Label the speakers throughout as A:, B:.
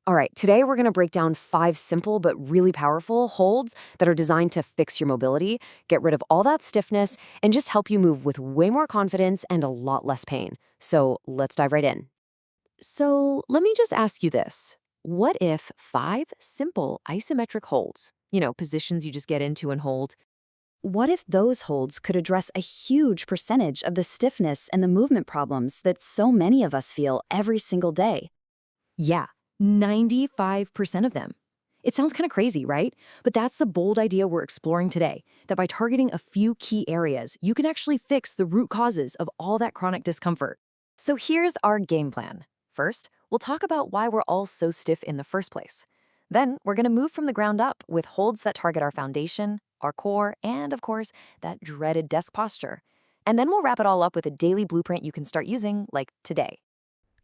A: All right, today we're going to break down 5 simple but really powerful holds that are designed to fix your mobility, get rid of all that stiffness, and just help you move with way more confidence and a lot less pain. So let's dive right in. So let me just ask you this. What if 5 simple isometric holds, positions you just get into and hold, what if those holds could address a huge percentage of the stiffness and the movement problems that so many of us feel every single day? Yeah, 95% of them. It sounds kind of crazy, right? But that's the bold idea we're exploring today, that by targeting a few key areas, you can actually fix the root causes of all that chronic discomfort. So here's our game plan. First, we'll talk about why we're all so stiff in the first place. Then, we're going to move from the ground up with holds that target our foundation, our core, and, of course, that dreaded desk posture. And then we'll wrap it all up with a daily blueprint you can start using, like today.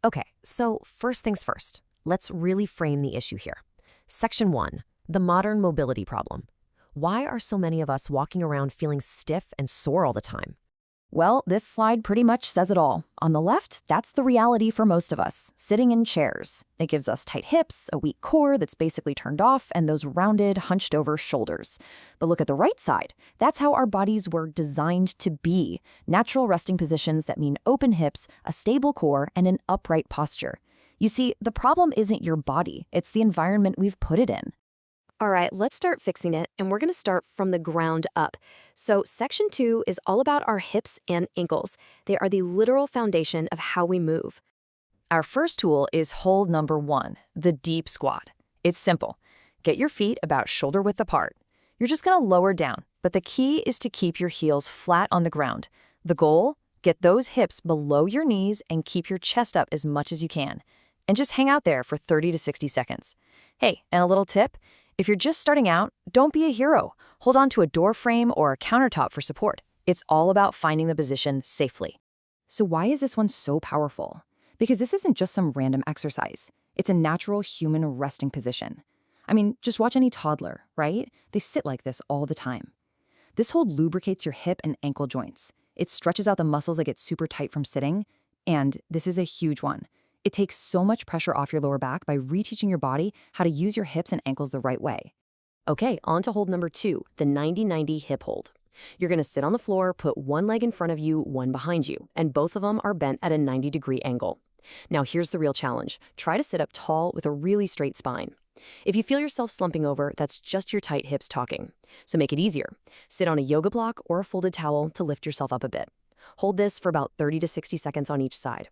A: Okay, so first things first, let's really frame the issue here. Section 1, the modern mobility problem. Why are so many of us walking around feeling stiff and sore all the time? Well, this slide pretty much says it all. On the left, that's the reality for most of us, sitting in chairs. It gives us tight hips, a weak core that's basically turned off, and those rounded, hunched-over shoulders. But look at the right side. That's how our bodies were designed to be. Natural resting positions that mean open hips, a stable core, and an upright posture. You see, the problem isn't your body. It's the environment we've put it in. All right, let's start fixing it, and we're going to start from the ground up. So section 2 is all about our hips and ankles. They are the literal foundation of how we move. Our first tool is hold number 1, the deep squat. It's simple. Get your feet about shoulder width apart. You're just going to lower down, but the key is to keep your heels flat on the ground. The goal? Get those hips below your knees and keep your chest up as much as you can. And just hang out there for 30 to 60 seconds. Hey, and a little tip? If you're just starting out, don't be a hero. Hold on to a door frame or a countertop for support. It's all about finding the position safely. So why is this one so powerful? Because this isn't just some random exercise. It's a natural human resting position. I mean, just watch any toddler, right? They sit like this all the time. This hold lubricates your hip and ankle joints. It stretches out the muscles that get super tight from sitting. And this is a huge one. It takes so much pressure off your lower back by reteaching your body how to use your hips and ankles the right way. Okay, on to hold number 2, the 90-90 hip hold. You're going to sit on the floor, put one leg in front of you, one behind you, and both of them are bent at a 90-degree angle. Now here's the real challenge. Try to sit up tall with a really straight spine. If you feel yourself slumping over, that's just your tight hips talking. So make it easier. Sit on a yoga block or a folded towel to lift yourself up a bit. Hold this for about 30 to 60 seconds on each side.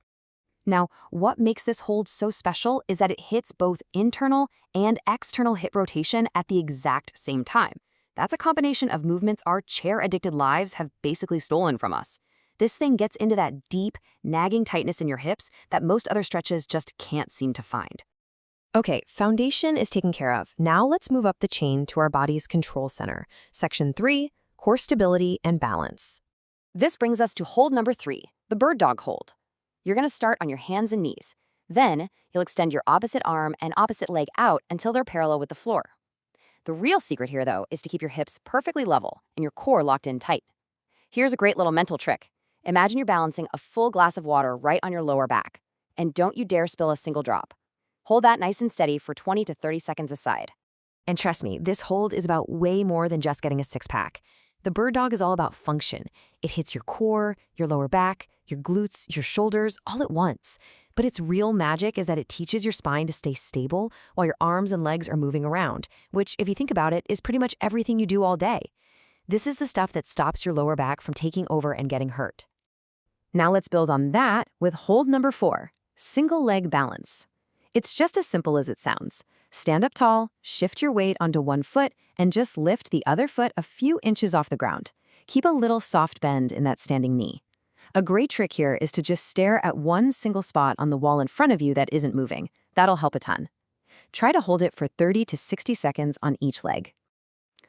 A: Now, what makes this hold so special is that it hits both internal and external hip rotation at the exact same time. That's a combination of movements our chair-addicted lives have basically stolen from us. This thing gets into that deep, nagging tightness in your hips that most other stretches just can't seem to find. Okay, foundation is taken care of. Now let's move up the chain to our body's control center. Section 3, core stability and balance. This brings us to hold number 3, the bird dog hold. You're going to start on your hands and knees. Then, you'll extend your opposite arm and opposite leg out until they're parallel with the floor. The real secret here, though, is to keep your hips perfectly level and your core locked in tight. Here's a great little mental trick. Imagine you're balancing a full glass of water right on your lower back. And don't you dare spill a single drop. Hold that nice and steady for 20 to 30 seconds aside. And trust me, this hold is about way more than just getting a six-pack. The bird dog is all about function. It hits your core, your lower back, your glutes, your shoulders, all at once. But its real magic is that it teaches your spine to stay stable while your arms and legs are moving around, which, if you think about it, is pretty much everything you do all day. This is the stuff that stops your lower back from taking over and getting hurt. Now let's build on that with hold number 4, single leg balance. It's just as simple as it sounds. Stand up tall, shift your weight onto one foot, and just lift the other foot a few inches off the ground. Keep a little soft bend in that standing knee. A great trick here is to just stare at one single spot on the wall in front of you that isn't moving. That'll help a ton. Try to hold it for 30 to 60 seconds on each leg.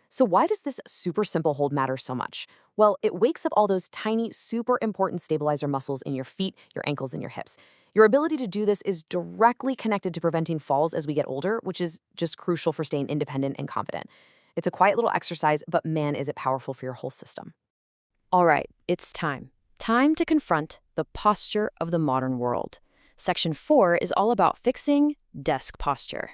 A: So why does this super simple hold matter so much? Well, it wakes up all those tiny, super important stabilizer muscles in your feet, your ankles, and your hips. Your ability to do this is directly connected to preventing falls as we get older, which is just crucial for staying independent and confident. It's a quiet little exercise, but man, is it powerful for your whole system. All right, it's time. Time to confront the posture of the modern world.
B: Section 4 is all about fixing desk posture.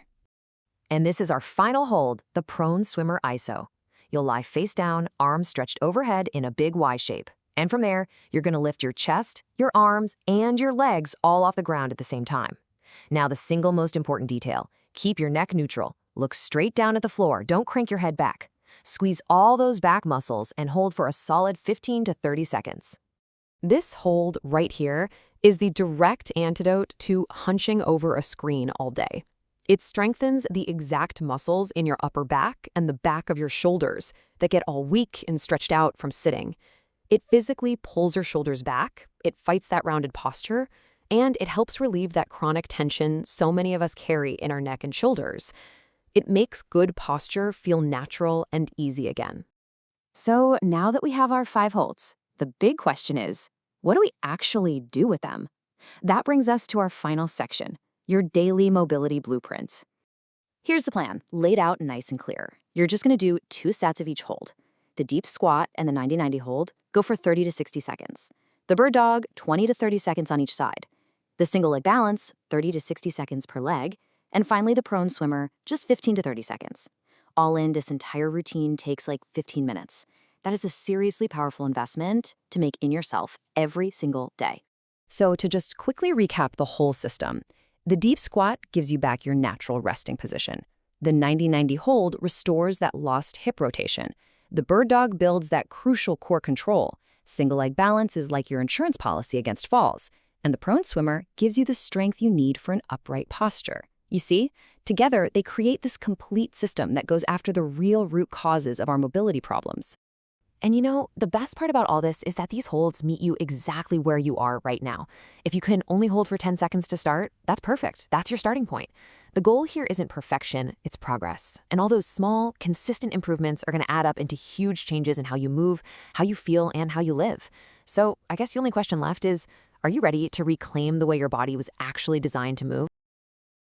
A: And this is our final hold, the prone swimmer ISO. You'll lie face down, arms stretched overhead in a big Y shape. And from there, you're going to lift your chest, your arms, and your legs all off the ground at the same time. Now, the single most important detail. Keep your neck neutral. Look straight down at the floor. Don't crank your head back. Squeeze all those back muscles and hold for a solid 15 to 30 seconds. This hold right here is the direct antidote to hunching over a screen all day. It strengthens the exact muscles in your upper back and the back of your shoulders that get all weak and stretched out from sitting. It physically pulls your shoulders back, it fights that rounded posture, and it helps relieve that chronic tension so many of us carry in our neck and shoulders. It makes good posture feel natural and easy again.
C: So now that we have our 5 holds, the big question is, what do we actually do with them? That brings us to our final section, your daily mobility blueprint. Here's the plan, laid out nice and clear. You're just going to do 2 sets of each hold. The deep squat and the 90-90 hold go for 30 to 60 seconds. The bird dog, 20 to 30 seconds on each side. The single leg balance, 30 to 60 seconds per leg. And finally, the prone swimmer, just 15 to 30 seconds. All in, this entire routine takes like 15 minutes. That is a seriously powerful investment to make in yourself every single day.
B: So to just quickly recap the whole system, the deep squat gives you back your natural resting position. The 90-90 hold restores that lost hip rotation. The bird dog builds that crucial core control. Single leg balance is like your insurance policy against falls. And the prone swimmer gives you the strength you need for an upright posture. You see, together they create this complete system that goes after the real root causes of our mobility problems.
A: And you know, the best part about all this is that these holds meet you exactly where you are right now. If you can only hold for 10 seconds to start, that's perfect. That's your starting point. The goal here isn't perfection, it's progress. And all those small, consistent improvements are going to add up into huge changes in how you move, how you feel, and how you live. So I guess the only question left is, are you ready to reclaim the way your body was actually designed to move?